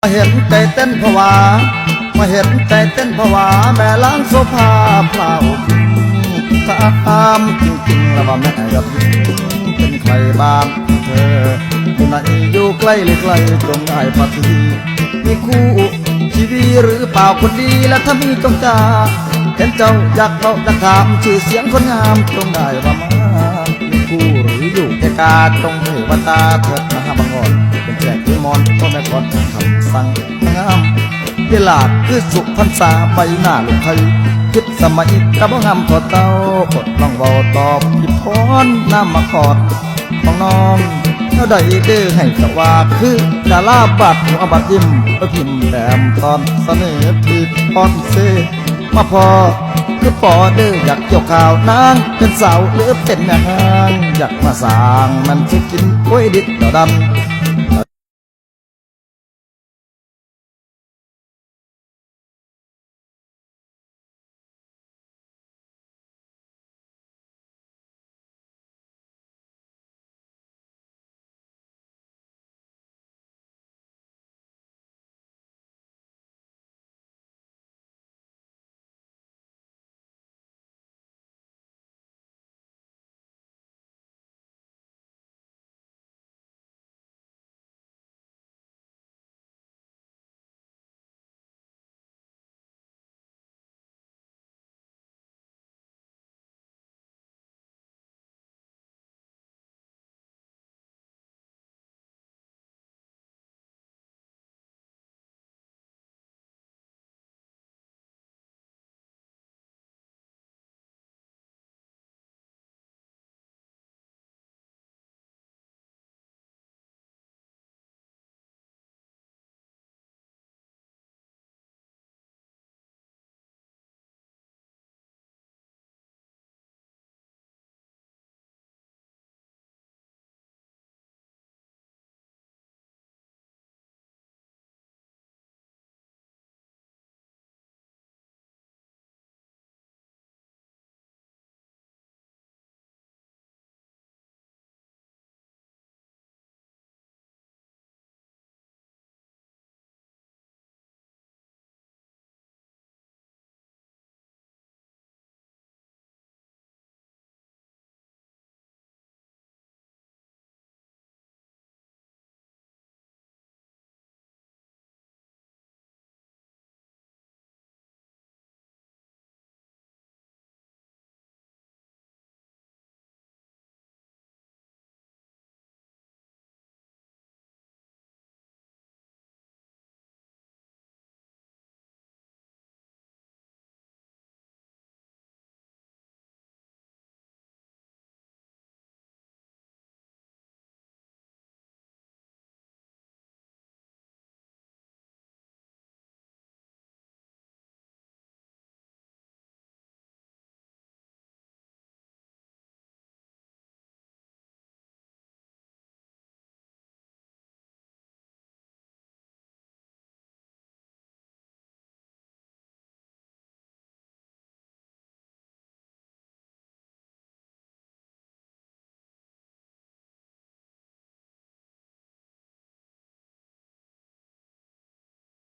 มาเห็นใจเต้นผวามาเห็นใจเต้นผวาแม่ล้างโซฟาเปล่าถ้าตามจริงๆแล้วว่าแม่กับเป็นใครบ้างเธออยู่ไหนอยู่ใกล้หรือไกลตรงไหนปฏิมีคู่ชีวิตหรือเปล่าคนดีและถ้ามีจงจ่าเห็นเจ้าอยากเราจะถามชื่อเสียงคนงามตรงได้ว่ามามีคู่หรืออยู่แค่กาตรงเทวตาเถิดมาบังอ่อนเป็นแจกที่มอนพ่อแม่ก่อนคำสั่งงามเวลาคือสุพรรษาใบหน้าลูกไทยคิดสมัยกระบอกงามขอเต้ากดลองเบาตอบพิพรน้ำมาขอดของน้องเท่าใดเด้อให้สว่าคือดาราบัดหัวบัดยิ้มไปพิมพ์แดมตอนเสน่ห์พีพรเซมาพอคือปอเด้ออยากเกี่ยวข่าวนางเป็นสาวหรือเป็นแม่นางอยากมาสร้างมันสุกินกล้วยดิดดอดำ